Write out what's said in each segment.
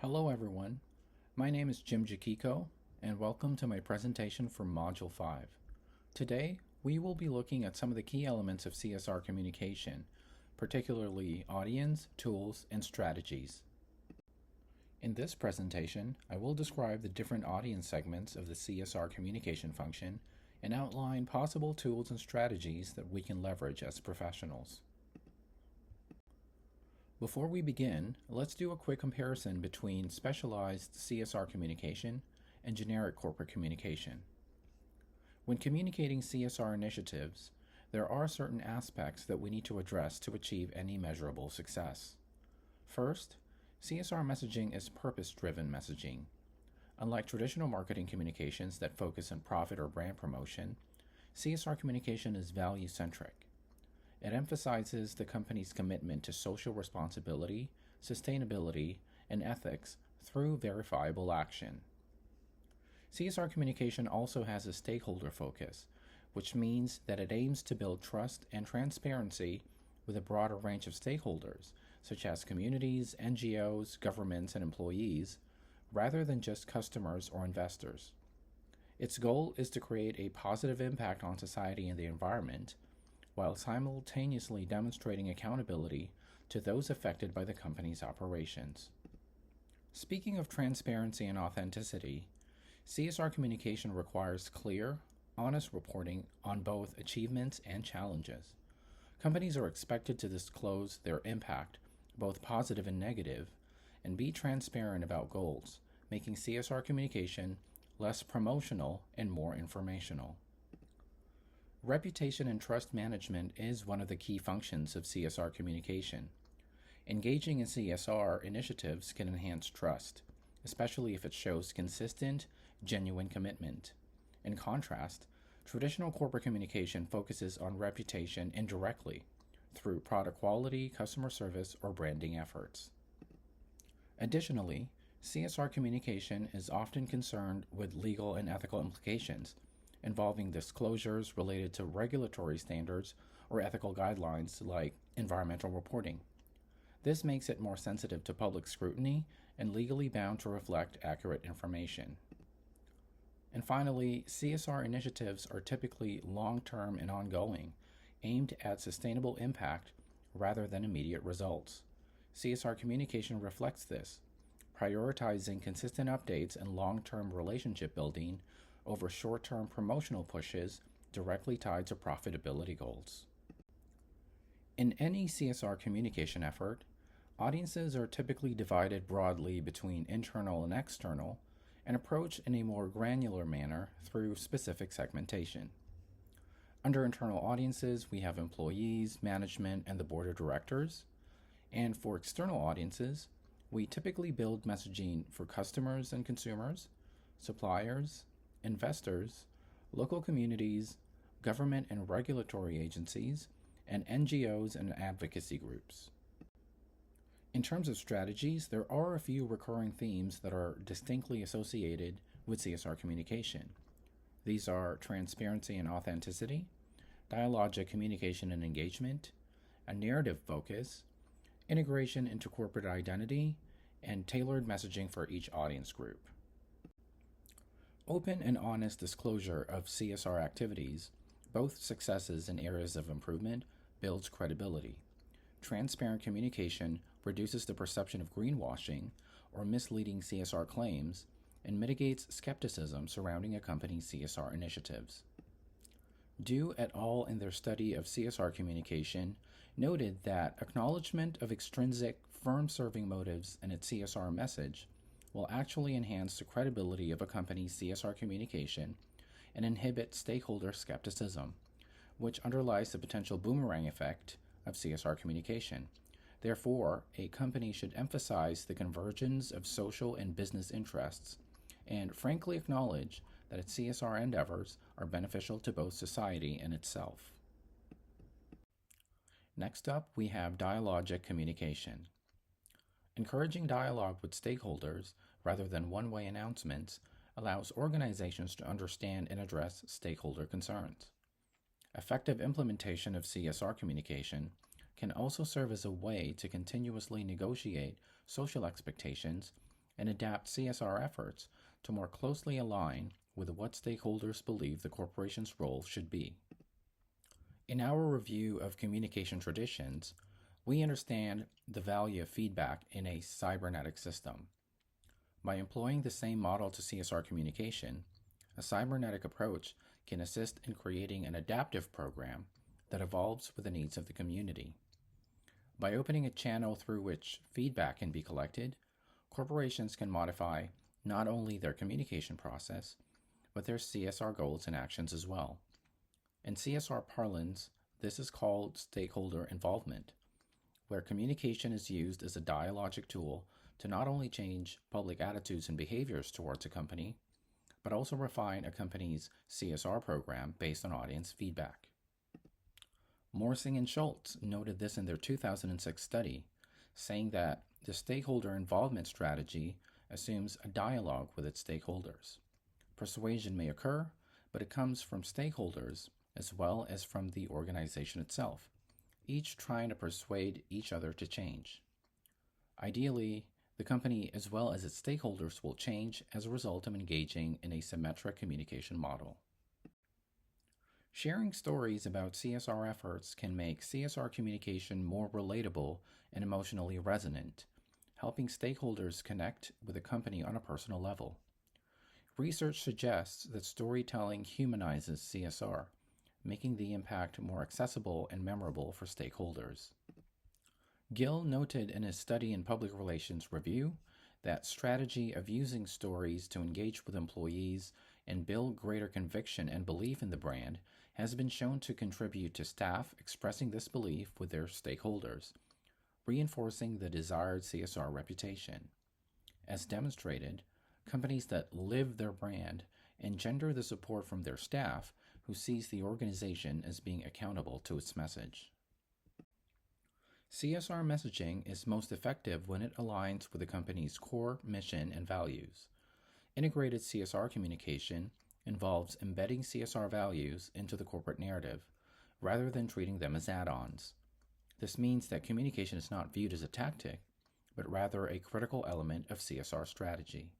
Hello everyone, my name is Jim Jakiko, and welcome to my presentation for Module 5. Today, we will be looking at some of the key elements of CSR communication, particularly audience, tools, and strategies. In this presentation, I will describe the different audience segments of the CSR communication function and outline possible tools and strategies that we can leverage as professionals. Before we begin, let's do a quick comparison between specialized CSR communication and generic corporate communication. When communicating CSR initiatives, there are certain aspects that we need to address to achieve any measurable success. First, CSR messaging is purpose-driven messaging. Unlike traditional marketing communications that focus on profit or brand promotion, CSR communication is value-centric. It emphasizes the company's commitment to social responsibility, sustainability, and ethics through verifiable action. CSR communication also has a stakeholder focus, which means that it aims to build trust and transparency with a broader range of stakeholders, such as communities, NGOs, governments, and employees, rather than just customers or investors. Its goal is to create a positive impact on society and the environment, while simultaneously demonstrating accountability to those affected by the company's operations. Speaking of transparency and authenticity, CSR communication requires clear, honest reporting on both achievements and challenges. Companies are expected to disclose their impact, both positive and negative, and be transparent about goals, making CSR communication less promotional and more informational. Reputation and trust management is one of the key functions of CSR communication. Engaging in CSR initiatives can enhance trust, especially if it shows consistent, genuine commitment. In contrast, traditional corporate communication focuses on reputation indirectly through product quality, customer service, or branding efforts. Additionally, CSR communication is often concerned with legal and ethical implications, involving disclosures related to regulatory standards or ethical guidelines like environmental reporting. This makes it more sensitive to public scrutiny and legally bound to reflect accurate information. And finally, CSR initiatives are typically long-term and ongoing, aimed at sustainable impact rather than immediate results. CSR communication reflects this, prioritizing consistent updates and long-term relationship building over short-term promotional pushes directly tied to profitability goals. In any CSR communication effort, audiences are typically divided broadly between internal and external and approached in a more granular manner through specific segmentation. Under internal audiences, we have employees, management, and the board of directors. And for external audiences, we typically build messaging for customers and consumers, suppliers, investors, local communities, government and regulatory agencies, and NGOs and advocacy groups. In terms of strategies, there are a few recurring themes that are distinctly associated with CSR communication. These are transparency and authenticity, dialogic communication and engagement, a narrative focus, integration into corporate identity, and tailored messaging for each audience group. Open and honest disclosure of CSR activities, both successes and areas of improvement, builds credibility. Transparent communication reduces the perception of greenwashing or misleading CSR claims and mitigates skepticism surrounding a company's CSR initiatives. Dew et al. In their study of CSR communication noted that acknowledgement of extrinsic firm-serving motives in its CSR message will actually enhance the credibility of a company's CSR communication and inhibit stakeholder skepticism, which underlies the potential boomerang effect of CSR communication. Therefore, a company should emphasize the convergence of social and business interests and frankly acknowledge that its CSR endeavors are beneficial to both society and itself. Next up, we have dialogic communication. Encouraging dialogue with stakeholders rather than one-way announcements allows organizations to understand and address stakeholder concerns. Effective implementation of CSR communication can also serve as a way to continuously negotiate social expectations and adapt CSR efforts to more closely align with what stakeholders believe the corporation's role should be. In our review of communication traditions, we understand the value of feedback in a cybernetic system. By employing the same model to CSR communication, a cybernetic approach can assist in creating an adaptive program that evolves with the needs of the community. By opening a channel through which feedback can be collected, corporations can modify not only their communication process, but their CSR goals and actions as well. In CSR parlance, this is called stakeholder involvement, where communication is used as a dialogic tool to not only change public attitudes and behaviors towards a company, but also refine a company's CSR program based on audience feedback. Morsing and Schultz noted this in their 2006 study, saying that the stakeholder involvement strategy assumes a dialogue with its stakeholders. Persuasion may occur, but it comes from stakeholders as well as from the organization itself, each trying to persuade each other to change. Ideally, the company as well as its stakeholders will change as a result of engaging in a symmetric communication model. Sharing stories about CSR efforts can make CSR communication more relatable and emotionally resonant, helping stakeholders connect with the company on a personal level. Research suggests that storytelling humanizes CSR, making the impact more accessible and memorable for stakeholders. Gill noted in his study in Public Relations Review that strategy of using stories to engage with employees and build greater conviction and belief in the brand has been shown to contribute to staff expressing this belief with their stakeholders, reinforcing the desired CSR reputation. As demonstrated, companies that live their brand engender the support from their staff who sees the organization as being accountable to its message. CSR messaging is most effective when it aligns with the company's core mission and values. Integrated CSR communication involves embedding CSR values into the corporate narrative, rather than treating them as add-ons. This means that communication is not viewed as a tactic, but rather a critical element of CSR strategy.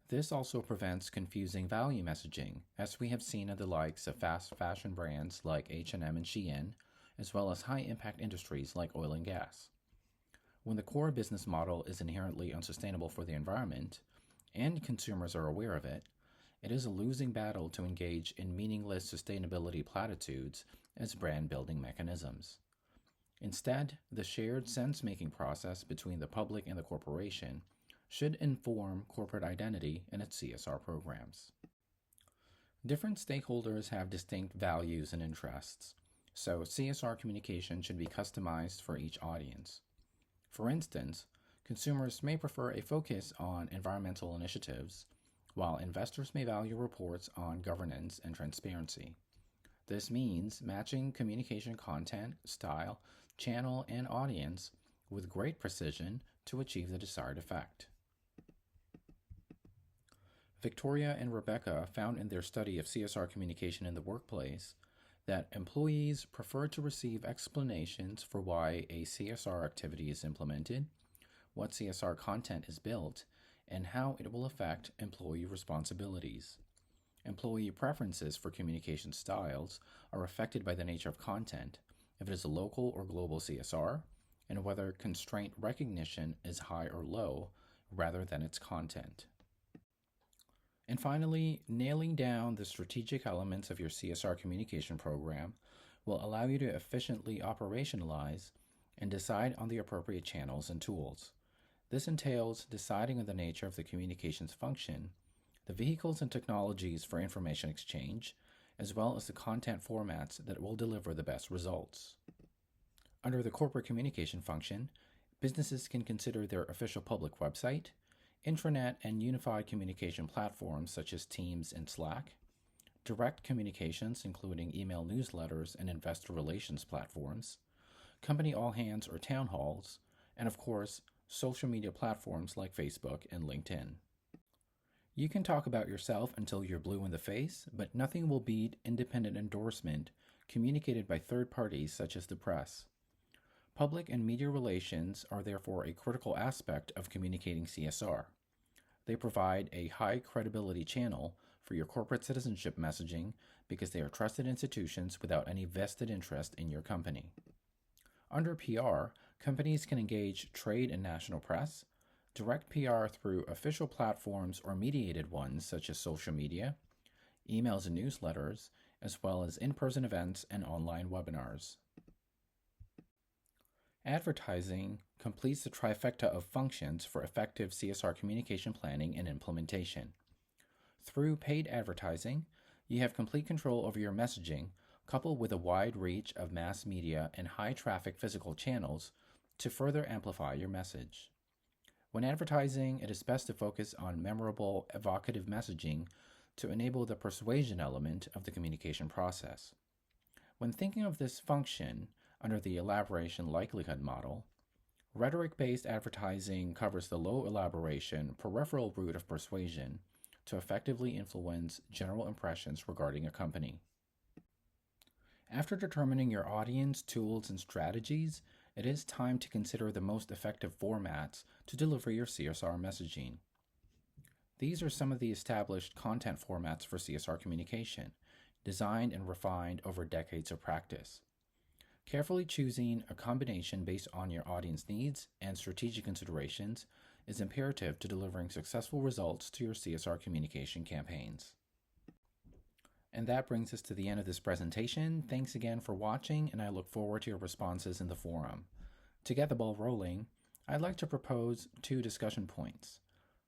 This also prevents confusing value messaging, as we have seen in the likes of fast fashion brands like H&M and Shein, as well as high-impact industries like oil and gas. When the core business model is inherently unsustainable for the environment, and consumers are aware of it, it is a losing battle to engage in meaningless sustainability platitudes as brand-building mechanisms. Instead, the shared sense-making process between the public and the corporation should inform corporate identity in its CSR programs. Different stakeholders have distinct values and interests, so CSR communication should be customized for each audience. For instance, consumers may prefer a focus on environmental initiatives, while investors may value reports on governance and transparency. This means matching communication content, style, channel, and audience with great precision to achieve the desired effect. Victoria and Rebecca found in their study of CSR communication in the workplace that employees prefer to receive explanations for why a CSR activity is implemented, what CSR content is built, and how it will affect employee responsibilities. Employee preferences for communication styles are affected by the nature of content, if it is a local or global CSR, and whether constraint recognition is high or low, rather than its content. And finally, nailing down the strategic elements of your CSR communication program will allow you to efficiently operationalize and decide on the appropriate channels and tools. This entails deciding on the nature of the communications function, the vehicles and technologies for information exchange, as well as the content formats that will deliver the best results. Under the corporate communication function, businesses can consider their official public website, intranet and unified communication platforms such as Teams and Slack, direct communications including email newsletters and investor relations platforms, company all-hands or town halls, and of course, social media platforms like Facebook and LinkedIn. You can talk about yourself until you're blue in the face, but nothing will beat independent endorsement communicated by third parties such as the press. Public and media relations are therefore a critical aspect of communicating CSR. They provide a high credibility channel for your corporate citizenship messaging because they are trusted institutions without any vested interest in your company. Under PR, companies can engage trade and national press, direct PR through official platforms or mediated ones such as social media, emails and newsletters, as well as in-person events and online webinars. Advertising completes the trifecta of functions for effective CSR communication planning and implementation. Through paid advertising, you have complete control over your messaging, coupled with a wide reach of mass media and high-traffic physical channels to further amplify your message. When advertising, it is best to focus on memorable, evocative messaging to enable the persuasion element of the communication process. When thinking of this function under the elaboration likelihood model, rhetoric-based advertising covers the low elaboration peripheral route of persuasion to effectively influence general impressions regarding a company. After determining your audience, tools, and strategies, it is time to consider the most effective formats to deliver your CSR messaging. These are some of the established content formats for CSR communication, designed and refined over decades of practice. Carefully choosing a combination based on your audience needs and strategic considerations is imperative to delivering successful results to your CSR communication campaigns. And that brings us to the end of this presentation. Thanks again for watching, and I look forward to your responses in the forum. To get the ball rolling, I'd like to propose 2 discussion points.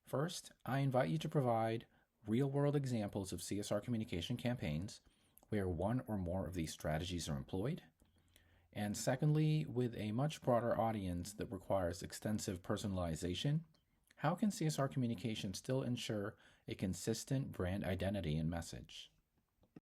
First, I invite you to provide real-world examples of CSR communication campaigns where one or more of these strategies are employed. And secondly, with a much broader audience that requires extensive personalization, how can CSR communication still ensure a consistent brand identity and message?